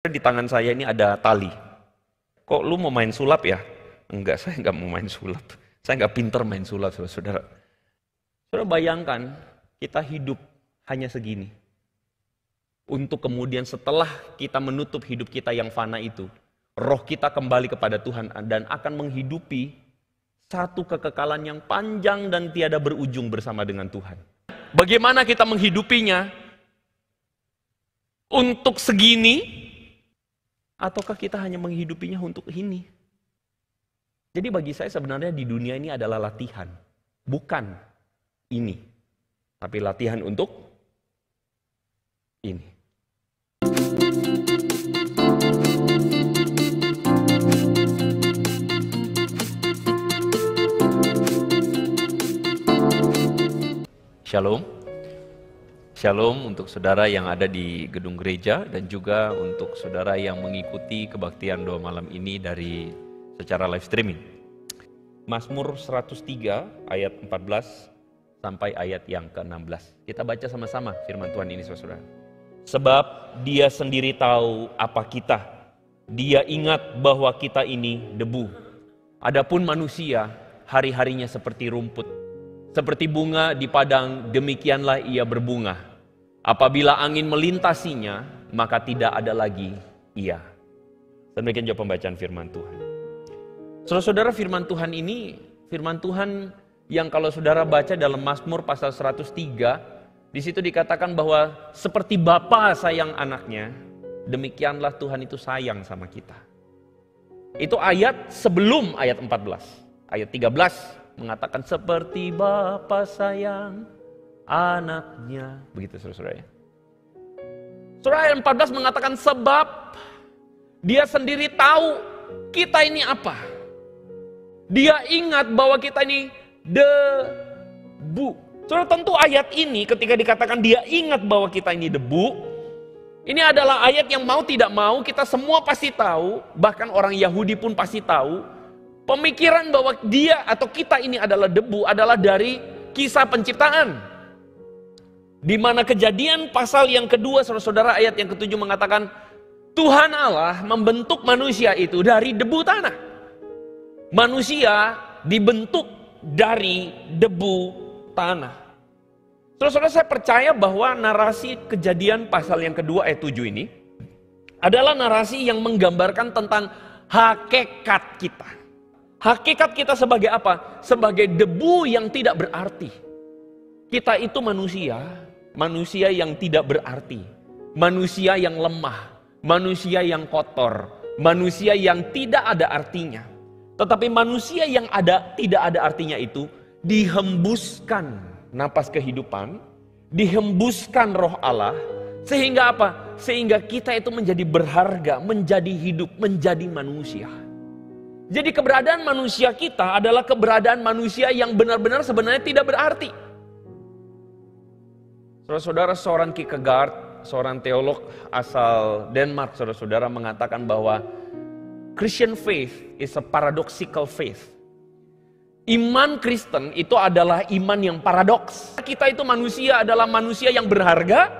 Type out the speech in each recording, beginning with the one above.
Di tangan saya ini ada tali. Kok lu mau main sulap ya? Enggak, saya enggak mau main sulap. Saya enggak pinter main sulap, saudara. Saudara bayangkan, kita hidup hanya segini. Untuk kemudian setelah kita menutup hidup kita yang fana itu, roh kita kembali kepada Tuhan dan akan menghidupi satu kekekalan yang panjang dan tiada berujung bersama dengan Tuhan. Bagaimana kita menghidupinya? Untuk segini, ataukah kita hanya menghidupinya untuk ini? Jadi bagi saya sebenarnya di dunia ini adalah latihan. Bukan ini. Tapi latihan untuk ini. Shalom. Shalom untuk saudara yang ada di gedung gereja dan juga untuk saudara yang mengikuti kebaktian doa malam ini dari secara live streaming. Mazmur 103 ayat 14 sampai ayat yang ke-16. Kita baca sama-sama firman Tuhan ini saudara. Sebab dia sendiri tahu apa kita. Dia ingat bahwa kita ini debu. Adapun manusia hari-harinya seperti rumput. Seperti bunga di padang demikianlah ia berbunga. Apabila angin melintasinya, maka tidak ada lagi ia. Demikian juga pembacaan firman Tuhan. Saudara-saudara, firman Tuhan ini, firman Tuhan yang kalau saudara baca dalam Mazmur pasal 103, di situ dikatakan bahwa seperti bapa sayang anaknya, demikianlah Tuhan itu sayang sama kita. Itu ayat sebelum ayat 14. Ayat 13 mengatakan seperti bapa sayang anaknya, begitu saudara-saudara ya. Surah ayat 14 mengatakan sebab dia sendiri tahu kita ini apa. Dia ingat bahwa kita ini debu. Saudara, tentu ayat ini ketika dikatakan dia ingat bahwa kita ini debu, ini adalah ayat yang mau tidak mau kita semua pasti tahu, bahkan orang Yahudi pun pasti tahu, pemikiran bahwa dia atau kita ini adalah debu adalah dari kisah penciptaan. Di mana Kejadian pasal yang kedua, saudara-saudara, ayat yang ke-7 mengatakan Tuhan Allah membentuk manusia itu dari debu tanah. Manusia dibentuk dari debu tanah. Saudara-saudara, saya percaya bahwa narasi Kejadian pasal yang kedua ayat 7 ini adalah narasi yang menggambarkan tentang hakikat kita. Hakikat kita sebagai apa? Sebagai debu yang tidak berarti. Kita itu manusia yang tidak berarti, manusia yang lemah, manusia yang kotor, manusia yang tidak ada artinya. Tetapi manusia yang tidak ada artinya itu dihembuskan napas kehidupan, dihembuskan roh Allah, sehingga apa? Sehingga kita itu menjadi berharga, menjadi hidup, menjadi manusia. Jadi keberadaan manusia kita adalah keberadaan manusia yang benar-benar sebenarnya tidak berarti. Saudara-saudara, seorang Kierkegaard, seorang teolog asal Denmark, saudara-saudara, mengatakan bahwa Christian faith is a paradoxical faith. Iman Kristen itu adalah iman yang paradoks. Kita itu manusia adalah manusia yang berharga,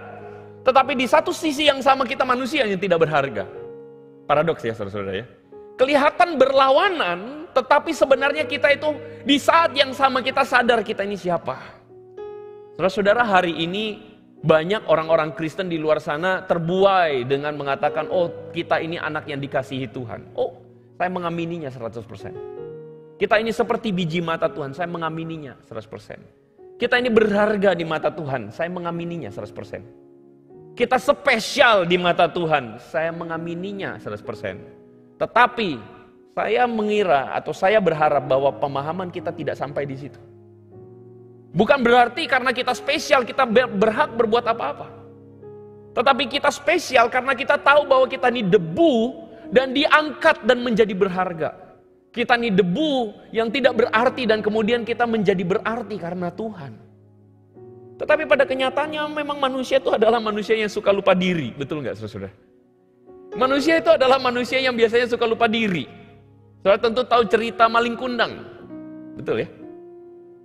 tetapi di satu sisi yang sama kita manusia yang tidak berharga. Paradoks ya saudara-saudara ya. Kelihatan berlawanan, tetapi sebenarnya kita itu di saat yang sama kita sadar kita ini siapa. Saudara-saudara, hari ini banyak orang-orang Kristen di luar sana terbuai dengan mengatakan, oh kita ini anak yang dikasihi Tuhan. Oh, saya mengamininya 100%. Kita ini seperti biji mata Tuhan, saya mengamininya 100%. Kita ini berharga di mata Tuhan, saya mengamininya 100%. Kita spesial di mata Tuhan, saya mengamininya 100%. Tetapi saya mengira atau saya berharap bahwa pemahaman kita tidak sampai di situ. Bukan berarti karena kita spesial kita berhak berbuat apa-apa. Tetapi kita spesial karena kita tahu bahwa kita ini debu dan diangkat dan menjadi berharga. Kita ini debu yang tidak berarti dan kemudian kita menjadi berarti karena Tuhan. Tetapi pada kenyataannya memang manusia itu adalah manusia yang suka lupa diri. Betul nggak saudara? Manusia itu adalah manusia yang biasanya suka lupa diri. Saudara tentu tahu cerita maling kundang. Betul ya?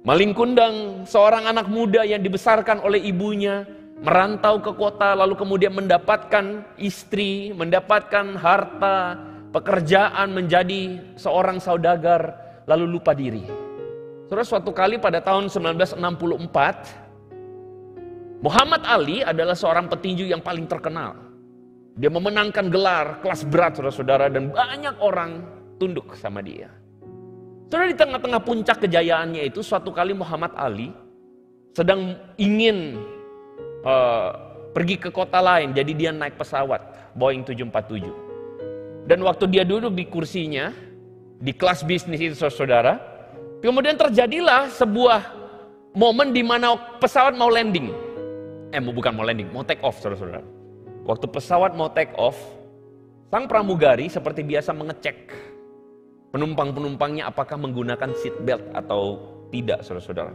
Maling kundang, seorang anak muda yang dibesarkan oleh ibunya, merantau ke kota, lalu kemudian mendapatkan istri, mendapatkan harta, pekerjaan, menjadi seorang saudagar, lalu lupa diri. Saudara, suatu kali pada tahun 1964, Muhammad Ali adalah seorang petinju yang paling terkenal. Dia memenangkan gelar kelas berat, saudara-saudara, dan banyak orang tunduk sama dia. Saudara, di tengah-tengah puncak kejayaannya itu, suatu kali Muhammad Ali sedang ingin pergi ke kota lain, jadi dia naik pesawat Boeing 747. Dan waktu dia duduk di kursinya, di kelas bisnis itu, saudara, kemudian terjadilah sebuah momen di mana pesawat mau landing. Bukan mau landing, mau take off, saudara-saudara. Waktu pesawat mau take off, sang pramugari seperti biasa mengecek penumpang-penumpangnya apakah menggunakan seat belt atau tidak, saudara-saudara.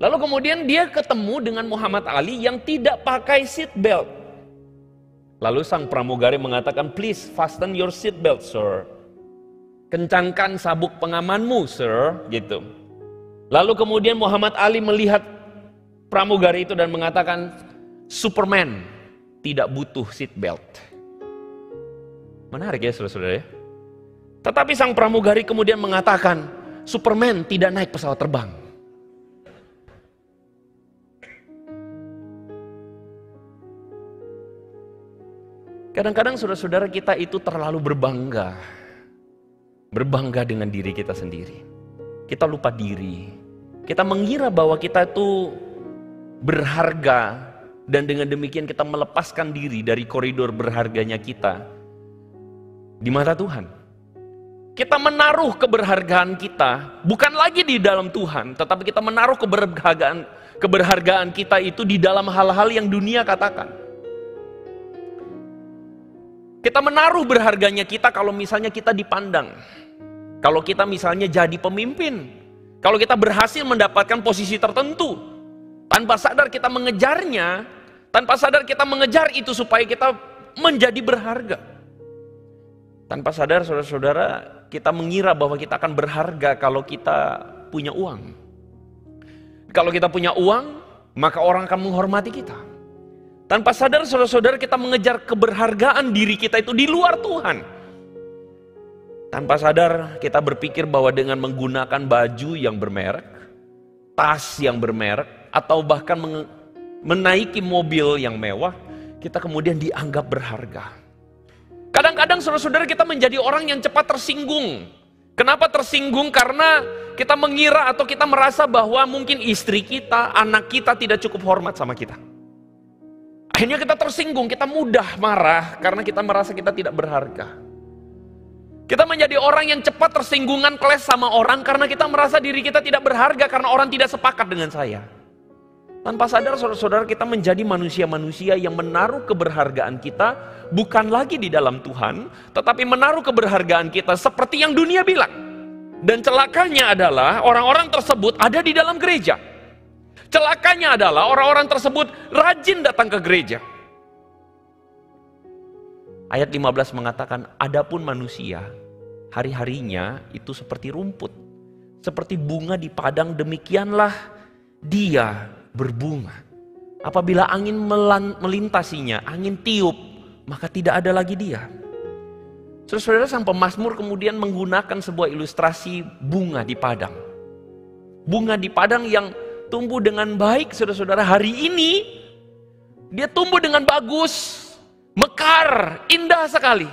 Lalu kemudian dia ketemu dengan Muhammad Ali yang tidak pakai seat belt. Lalu sang pramugari mengatakan, "Please fasten your seat belt, sir." Kencangkan sabuk pengamanmu, sir, gitu. Lalu kemudian Muhammad Ali melihat pramugari itu dan mengatakan, "Superman tidak butuh seat belt." Menarik ya, saudara-saudara ya. Tetapi sang pramugari kemudian mengatakan, "Superman tidak naik pesawat terbang." Kadang-kadang saudara-saudara kita itu terlalu berbangga dengan diri kita sendiri. Kita lupa diri. Kita mengira bahwa kita itu berharga, dan dengan demikian kita melepaskan diri dari koridor berharganya kita di mata Tuhan. Kita menaruh keberhargaan kita bukan lagi di dalam Tuhan, tetapi kita menaruh keberhargaan kita itu di dalam hal-hal yang dunia katakan. Kita menaruh berharganya kita kalau misalnya kita dipandang. Kalau kita misalnya jadi pemimpin. Kalau kita berhasil mendapatkan posisi tertentu. Tanpa sadar kita mengejarnya. Tanpa sadar kita mengejar itu supaya kita menjadi berharga. Tanpa sadar saudara-saudara kita mengira bahwa kita akan berharga kalau kita punya uang. Kalau kita punya uang, maka orang akan menghormati kita. Tanpa sadar saudara-saudara kita mengejar keberhargaan diri kita itu di luar Tuhan. Tanpa sadar kita berpikir bahwa dengan menggunakan baju yang bermerek, tas yang bermerek, atau bahkan menaiki mobil yang mewah, kita kemudian dianggap berharga. Kadang-kadang saudara-saudara kita menjadi orang yang cepat tersinggung. Kenapa tersinggung? Karena kita mengira atau kita merasa bahwa mungkin istri kita, anak kita tidak cukup hormat sama kita. Akhirnya kita tersinggung, kita mudah marah karena kita merasa kita tidak berharga. Kita menjadi orang yang cepat tersinggungan, keles sama orang karena kita merasa diri kita tidak berharga karena orang tidak sepakat dengan saya. Tanpa sadar saudara-saudara kita menjadi manusia-manusia yang menaruh keberhargaan kita bukan lagi di dalam Tuhan, tetapi menaruh keberhargaan kita seperti yang dunia bilang. Dan celakanya adalah orang-orang tersebut ada di dalam gereja. Celakanya adalah orang-orang tersebut rajin datang ke gereja. Ayat 15 mengatakan, adapun manusia, hari-harinya itu seperti rumput. Seperti bunga di padang, demikianlah dia berbunga. Apabila angin melintasinya, angin tiup, maka tidak ada lagi dia. Saudara-saudara, sang pemazmur kemudian menggunakan sebuah ilustrasi bunga di padang. Bunga di padang yang tumbuh dengan baik, saudara-saudara, hari ini dia tumbuh dengan bagus, mekar, indah sekali.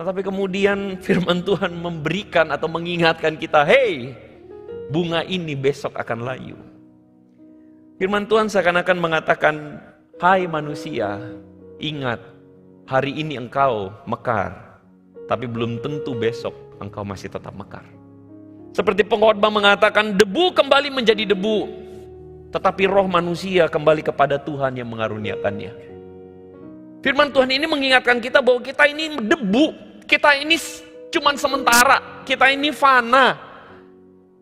Tetapi kemudian firman Tuhan memberikan atau mengingatkan kita, hei, bunga ini besok akan layu. Firman Tuhan seakan-akan mengatakan, hai manusia, ingat, hari ini engkau mekar, tapi belum tentu besok engkau masih tetap mekar. Seperti pengkhotbah mengatakan, debu kembali menjadi debu, tetapi roh manusia kembali kepada Tuhan yang mengaruniakannya. Firman Tuhan ini mengingatkan kita bahwa kita ini debu, kita ini cuman sementara, kita ini fana.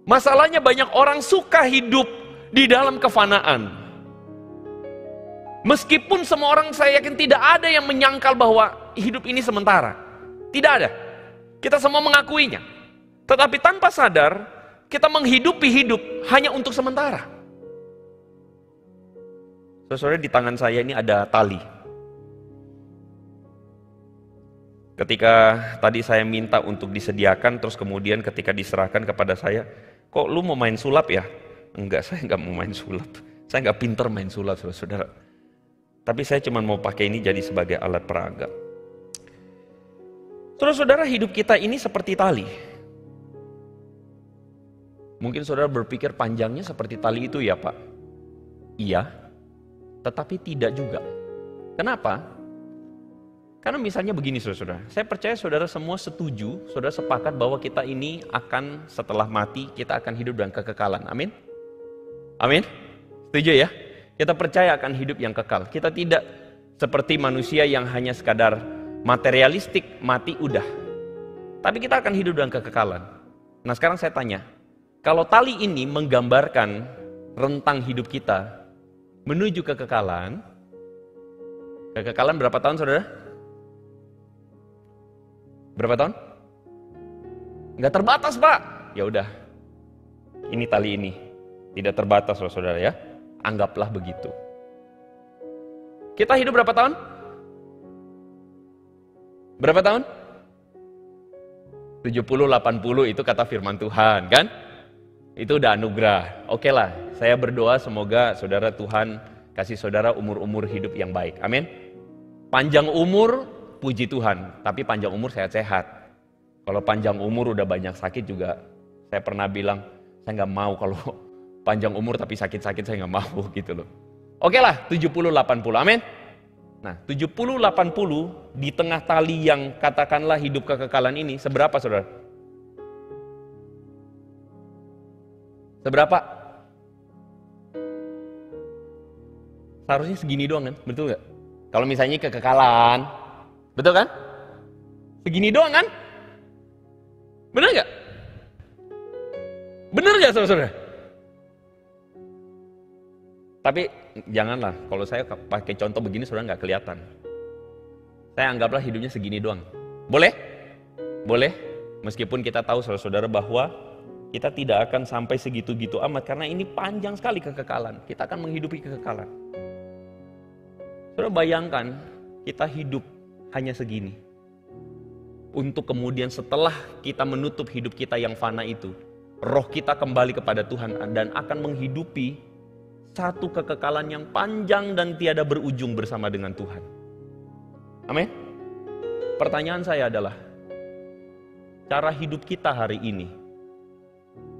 Masalahnya banyak orang suka hidup di dalam kefanaan. Meskipun semua orang, saya yakin tidak ada yang menyangkal bahwa hidup ini sementara. Tidak ada. Kita semua mengakuinya. Tetapi tanpa sadar, kita menghidupi hidup hanya untuk sementara. Saudara, di tangan saya ini ada tali. Ketika tadi saya minta untuk disediakan, terus kemudian ketika diserahkan kepada saya, kok lu mau main sulap ya? Enggak, saya enggak mau main sulap. Saya enggak pinter main sulap, saudara. Tapi saya cuma mau pakai ini jadi sebagai alat peraga. Saudara-saudara, hidup kita ini seperti tali. Mungkin saudara berpikir panjangnya seperti tali itu ya Pak? Iya, tetapi tidak juga. Kenapa? Karena misalnya begini saudara, saya percaya saudara semua setuju, saudara sepakat bahwa kita ini akan setelah mati, kita akan hidup dengan kekekalan. Amin? Amin? Setuju ya? Kita percaya akan hidup yang kekal. Kita tidak seperti manusia yang hanya sekadar materialistik, mati udah. Tapi kita akan hidup dengan kekekalan. Nah sekarang saya tanya, kalau tali ini menggambarkan rentang hidup kita menuju kekekalan berapa tahun saudara? Berapa tahun? Nggak terbatas Pak. Ya udah, ini tali ini tidak terbatas loh saudara ya. Anggaplah begitu. Kita hidup berapa tahun? Berapa tahun? 70-80 itu kata firman Tuhan kan? Itu udah anugerah. Oke lah, saya berdoa semoga saudara Tuhan kasih saudara umur-umur hidup yang baik. Amin. Panjang umur, puji Tuhan. Tapi panjang umur sehat-sehat. Kalau panjang umur udah banyak sakit juga, saya pernah bilang, saya nggak mau kalau panjang umur tapi sakit-sakit, saya nggak mau gitu loh. Oke lah, 70-80. Amin. Nah, 70-80 di tengah tali yang katakanlah hidup kekekalan ini, seberapa saudara? Seberapa? Seharusnya segini doang kan? Betul nggak? Kalau misalnya kekekalan, betul kan? Segini doang kan? Benar nggak? Benar nggak saudara-saudara? Tapi janganlah, kalau saya pakai contoh begini saudara nggak kelihatan. Saya anggaplah hidupnya segini doang. Boleh? Boleh? Meskipun kita tahu saudara-saudara bahwa kita tidak akan sampai segitu-gitu amat karena ini panjang sekali kekekalan. Kita akan menghidupi kekekalan. Saudara bayangkan kita hidup hanya segini. Untuk kemudian setelah kita menutup hidup kita yang fana itu, roh kita kembali kepada Tuhan dan akan menghidupi satu kekekalan yang panjang dan tiada berujung bersama dengan Tuhan. Amin. Pertanyaan saya adalah, cara hidup kita hari ini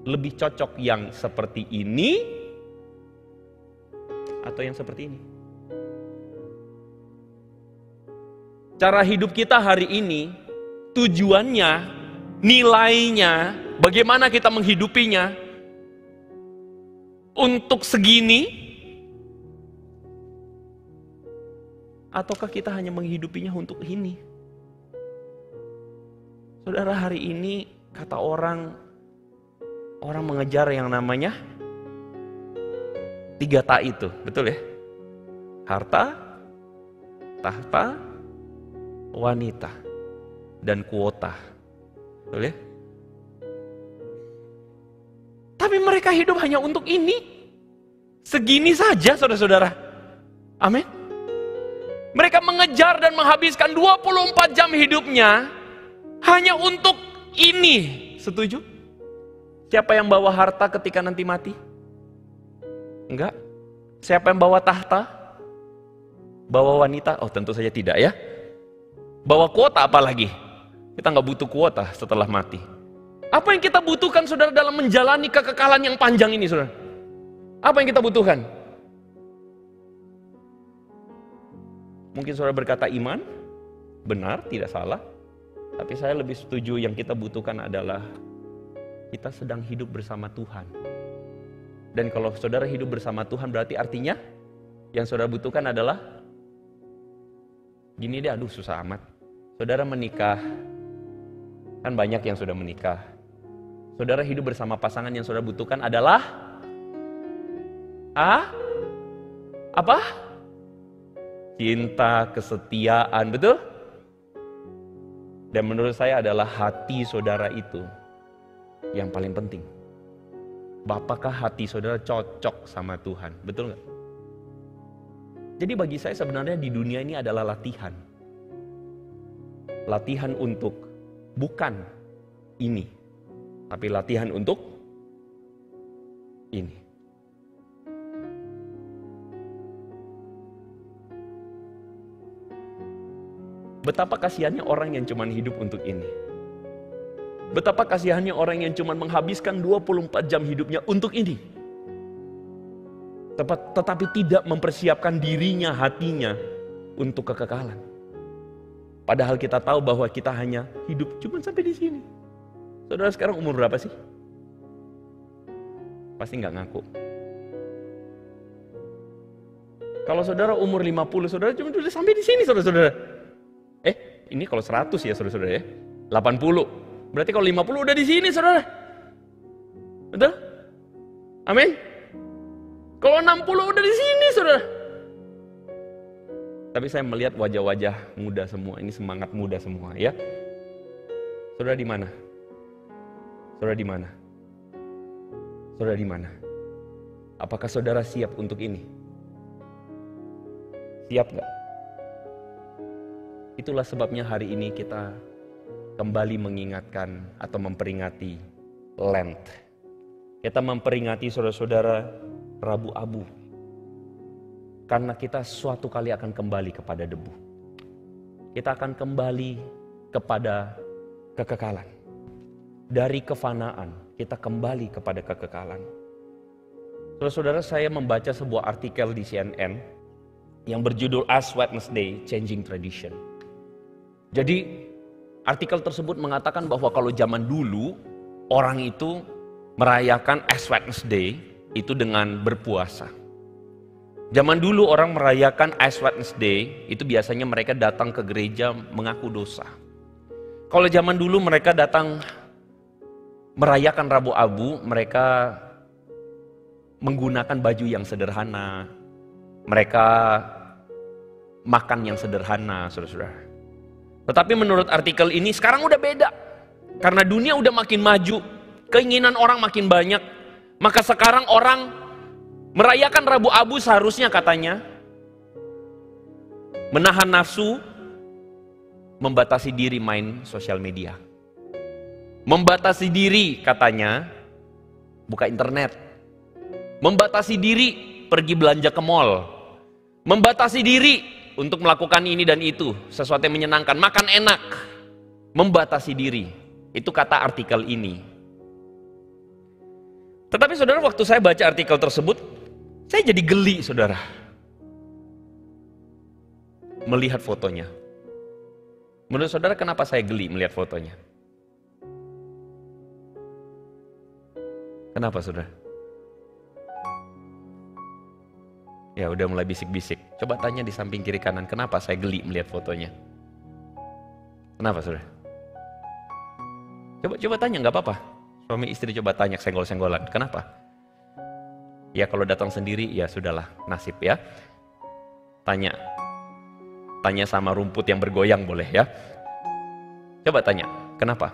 lebih cocok yang seperti ini atau yang seperti ini? Cara hidup kita hari ini, tujuannya, nilainya, bagaimana kita menghidupinya, untuk segini, ataukah kita hanya menghidupinya untuk ini? Saudara, hari ini kata orang mengejar yang namanya 3 tak itu, betul ya? Harta, tahta, wanita, dan kuota, betul ya? Tapi mereka hidup hanya untuk ini. Segini saja saudara-saudara. Amin. Mereka mengejar dan menghabiskan 24 jam hidupnya hanya untuk ini. Setuju? Siapa yang bawa harta ketika nanti mati? Enggak. Siapa yang bawa tahta? Bawa wanita? Oh tentu saja tidak ya. Bawa kuota apalagi? Kita nggak butuh kuota setelah mati. Apa yang kita butuhkan saudara dalam menjalani kekekalan yang panjang ini saudara? Apa yang kita butuhkan? Mungkin saudara berkata iman, benar, tidak salah. Tapi saya lebih setuju yang kita butuhkan adalah kita sedang hidup bersama Tuhan. Dan kalau saudara hidup bersama Tuhan berarti artinya yang saudara butuhkan adalah gini deh, aduh susah amat. Saudara menikah, kan banyak yang sudah menikah. Saudara hidup bersama pasangan yang saudara butuhkan adalah apa? Cinta, kesetiaan, betul? Dan menurut saya adalah hati saudara itu yang paling penting. Apakah hati saudara cocok sama Tuhan? Betul nggak? Jadi bagi saya sebenarnya di dunia ini adalah latihan. Latihan untuk bukan ini, tapi latihan untuk ini. Betapa kasihannya orang yang cuma hidup untuk ini. Betapa kasihannya orang yang cuma menghabiskan 24 jam hidupnya untuk ini. Tetapi tidak mempersiapkan dirinya, hatinya untuk kekekalan. Padahal kita tahu bahwa kita hanya hidup cuma sampai di sini. Saudara sekarang umur berapa sih? Pasti nggak ngaku. Kalau saudara umur 50, saudara cuma sudah sampai di sini, saudara-saudara. Ini kalau 100 ya, saudara-saudara ya. 80. Berarti kalau 50 udah di sini, saudara. Betul? Amin. Kalau 60 udah di sini, saudara. Tapi saya melihat wajah-wajah muda semua, ini semangat muda semua ya. Saudara di mana? Saudara di mana? Saudara di mana? Apakah saudara siap untuk ini? Siap nggak? Itulah sebabnya hari ini kita kembali mengingatkan atau memperingati Lent. Kita memperingati saudara-saudara Rabu Abu. Karena kita suatu kali akan kembali kepada debu. Kita akan kembali kepada kekekalan. Dari kefanaan, kita kembali kepada kekekalan. Saudara-saudara, saya membaca sebuah artikel di CNN yang berjudul Ash Wednesday, Changing Tradition. Jadi, artikel tersebut mengatakan bahwa kalau zaman dulu, orang itu merayakan Ash Wednesday itu dengan berpuasa. Zaman dulu orang merayakan Ash Wednesday, itu biasanya mereka datang ke gereja mengaku dosa. Kalau zaman dulu mereka datang merayakan Rabu Abu, mereka menggunakan baju yang sederhana. Mereka makan yang sederhana, saudara-saudara. Tetapi menurut artikel ini sekarang udah beda. Karena dunia udah makin maju, keinginan orang makin banyak. Maka sekarang orang merayakan Rabu Abu seharusnya katanya menahan nafsu, membatasi diri main sosial media. Membatasi diri katanya buka internet. Membatasi diri pergi belanja ke mall. Membatasi diri untuk melakukan ini dan itu, sesuatu yang menyenangkan, makan enak. Membatasi diri. Itu kata artikel ini. Tetapi saudara, waktu saya baca artikel tersebut, saya jadi geli, saudara. Melihat fotonya. Menurut saudara, kenapa saya geli melihat fotonya? Kenapa, saudara? Ya udah mulai bisik-bisik. Coba tanya di samping kiri kanan, kenapa saya geli melihat fotonya? Kenapa, saudara? Coba tanya, nggak apa-apa. Suami istri coba tanya, senggol-senggolan. Kenapa? Ya kalau datang sendiri, ya sudahlah, nasib ya. Tanya sama rumput yang bergoyang boleh ya. Coba tanya, kenapa?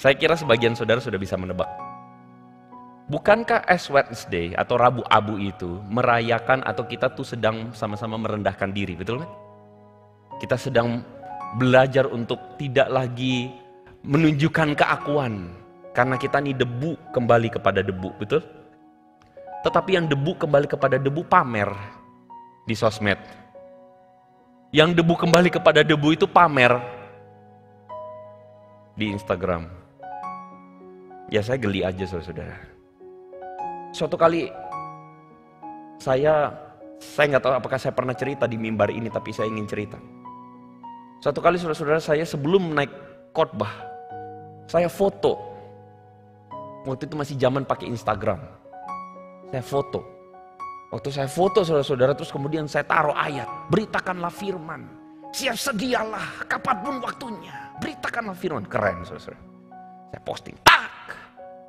Saya kira sebagian saudara sudah bisa menebak. Bukankah Ash Wednesday atau Rabu Abu itu merayakan atau kita tuh sedang sama-sama merendahkan diri, betul kan? Kita sedang belajar untuk tidak lagi menunjukkan keakuan. Karena kita nih debu kembali kepada debu, betul? Tetapi yang debu kembali kepada debu pamer di sosmed. Yang debu kembali kepada debu itu pamer di Instagram. Ya saya geli aja saudara-saudara. Suatu kali saya nggak tahu apakah saya pernah cerita di mimbar ini, tapi saya ingin cerita. Suatu kali saudara-saudara, saya sebelum naik khotbah, saya foto. Waktu itu masih zaman pakai Instagram. Saya foto. Waktu saya foto saudara-saudara, terus kemudian saya taruh ayat. Beritakanlah firman. Siap sedialah kapanpun waktunya. Beritakanlah firman. Keren saudara-saudara. Saya posting. Tak!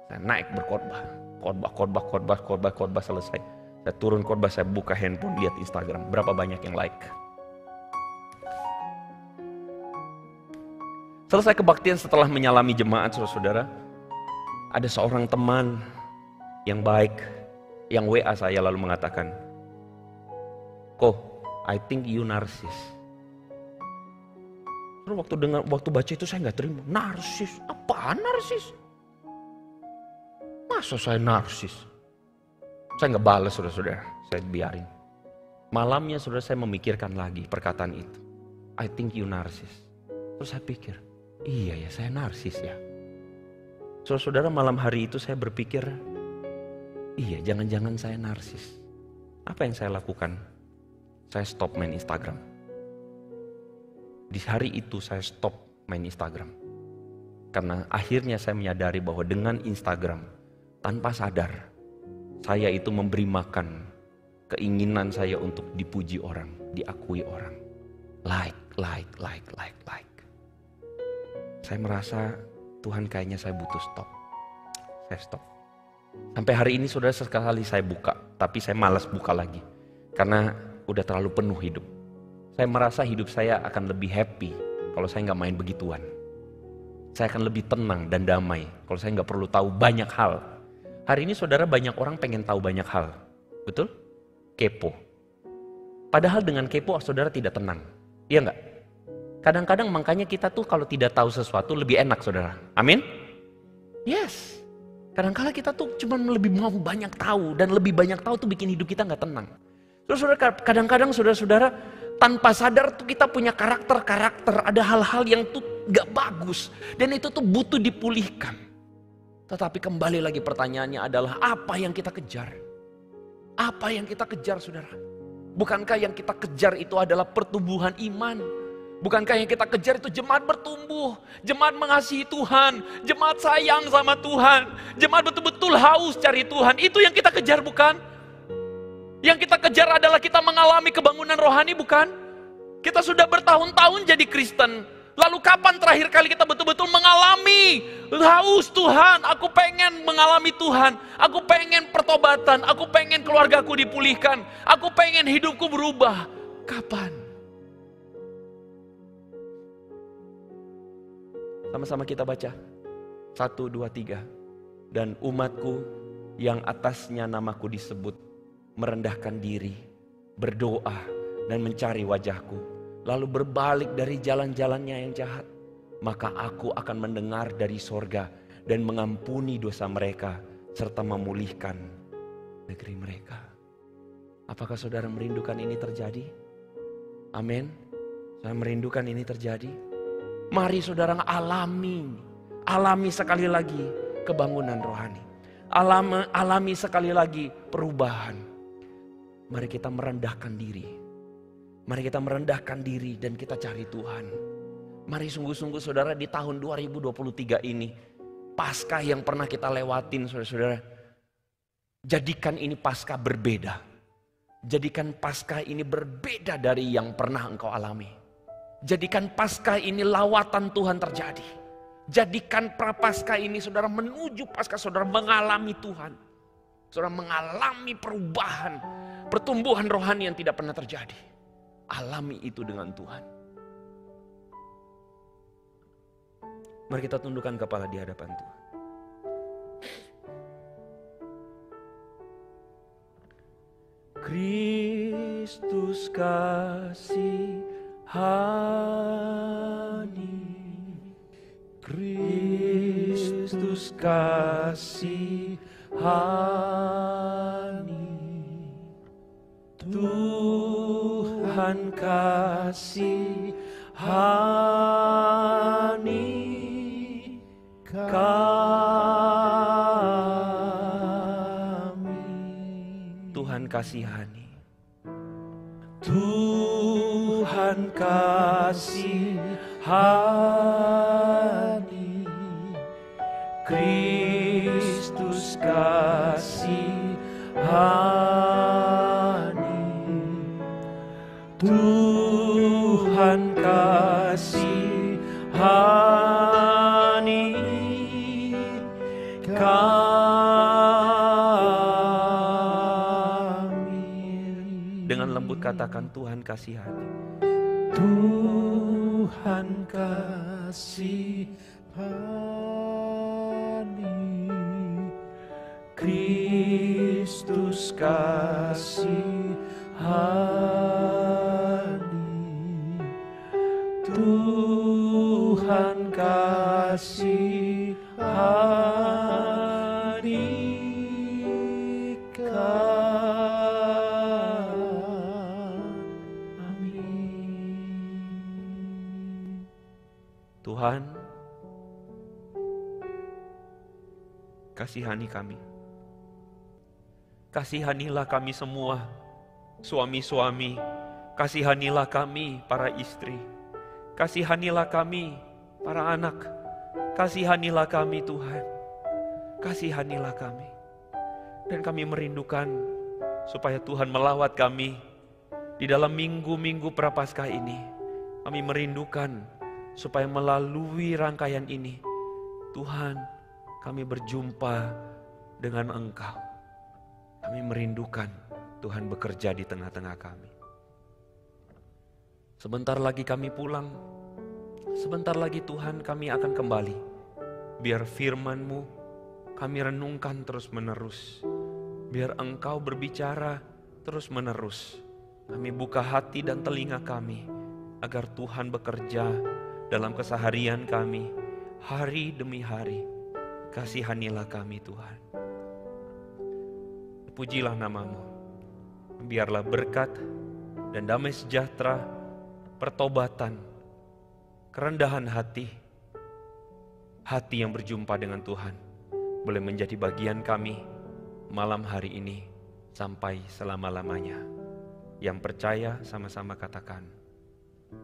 Saya naik berkhotbah. Khotbah selesai. Saya turun khotbah, saya buka handphone, lihat Instagram. Berapa banyak yang like. Selesai kebaktian setelah menyalami jemaat saudara-saudara. Ada seorang teman yang baik, yang WA saya lalu mengatakan, I think you narsis. Terus waktu baca itu saya nggak terima. Narsis? Apaan narsis? Masa saya narsis? Saya nggak balas saudara-saudara, saya biarin. Malamnya saudara saya memikirkan lagi perkataan itu. I think you narsis. Terus saya pikir, iya ya saya narsis ya. Saudara-saudara malam hari itu saya berpikir, iya jangan-jangan saya narsis. Apa yang saya lakukan? Saya stop main Instagram. Di hari itu saya stop main Instagram. Karena akhirnya saya menyadari bahwa dengan Instagram, tanpa sadar, saya itu memberi makan keinginan saya untuk dipuji orang, diakui orang. Like. Saya merasa Tuhan kayaknya saya butuh stop. Saya stop. Sampai hari ini saudara sekali saya buka, tapi saya malas buka lagi. Karena udah terlalu penuh hidup. Saya merasa hidup saya akan lebih happy kalau saya nggak main begituan. Saya akan lebih tenang dan damai kalau saya nggak perlu tahu banyak hal. Hari ini saudara banyak orang pengen tahu banyak hal. Betul? Kepo. Padahal dengan kepo saudara tidak tenang. Iya nggak? Kadang-kadang makanya kita tuh kalau tidak tahu sesuatu lebih enak saudara. Amin? Yes. Kadang-kadang kita tuh cuma lebih mau banyak tahu. Dan lebih banyak tahu tuh bikin hidup kita nggak tenang. Terus saudara, kadang-kadang saudara-saudara tanpa sadar tuh kita punya karakter-karakter. Ada hal-hal yang tuh gak bagus. Dan itu tuh butuh dipulihkan. Tetapi kembali lagi pertanyaannya adalah apa yang kita kejar? Apa yang kita kejar saudara? Bukankah yang kita kejar itu adalah pertumbuhan iman? Bukankah yang kita kejar itu jemaat bertumbuh, jemaat mengasihi Tuhan, jemaat sayang sama Tuhan, jemaat betul-betul haus cari Tuhan. Itu yang kita kejar bukan? Yang kita kejar adalah kita mengalami kebangunan rohani bukan? Kita sudah bertahun-tahun jadi Kristen. Lalu kapan terakhir kali kita betul-betul mengalami haus Tuhan? Aku pengen mengalami Tuhan. Aku pengen pertobatan. Aku pengen keluargaku dipulihkan. Aku pengen hidupku berubah. Kapan? Sama-sama kita baca. 1, 2, 3. Dan umatku yang atasnya namaku disebut merendahkan diri, berdoa dan mencari wajahku, lalu berbalik dari jalan-jalannya yang jahat, maka aku akan mendengar dari sorga dan mengampuni dosa mereka serta memulihkan negeri mereka. Apakah saudara merindukan ini terjadi? Amin. Saya merindukan ini terjadi. Mari saudara alami sekali lagi kebangunan rohani. Alami sekali lagi perubahan. Mari kita merendahkan diri. Mari kita merendahkan diri dan kita cari Tuhan. Mari sungguh-sungguh saudara di tahun 2023 ini. Paskah yang pernah kita lewatin saudara-saudara. Jadikan ini Paskah berbeda. Jadikan Paskah ini berbeda dari yang pernah engkau alami. Jadikan Paskah ini lawatan Tuhan terjadi. Jadikan Prapaskah ini saudara menuju Paskah saudara mengalami Tuhan. Saudara mengalami perubahan. Pertumbuhan rohani yang tidak pernah terjadi. Alami itu dengan Tuhan. Mari kita tundukkan kepala di hadapan Tuhan. Kristus kasihani, Kristus kasihani, Tuhan kasihani kami. Tuhan kasihani, Tuhan kasihani, Kristus kasihani, Tuhan kasihani kami. Dengan lembut katakan Tuhan kasihani. Tuhan kasihani, Kristus kasihani Tuhan kasihanikan. Amin. Tuhan, kasihani kami. Kasihanilah kami semua, suami-suami. Kasihanilah kami para istri. Kasihanilah kami para anak. Kasihanilah kami Tuhan. Kasihanilah kami. Dan kami merindukan supaya Tuhan melawat kami di dalam minggu-minggu Prapaskah ini. Kami merindukan supaya melalui rangkaian ini, Tuhan, kami berjumpa dengan Engkau. Kami merindukan Tuhan bekerja di tengah-tengah kami. Sebentar lagi kami pulang. Sebentar lagi Tuhan kami akan kembali. Biar firman-Mu kami renungkan terus-menerus. Biar Engkau berbicara terus-menerus. Kami buka hati dan telinga kami agar Tuhan bekerja dalam keseharian kami hari demi hari. Kasihanilah kami Tuhan. Pujilah nama-Mu. Biarlah berkat dan damai sejahtera, pertobatan, kerendahan hati yang berjumpa dengan Tuhan boleh menjadi bagian kami malam hari ini sampai selama-lamanya. Yang percaya sama-sama katakan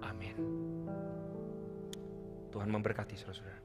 amin. Tuhan memberkati saudara-saudara.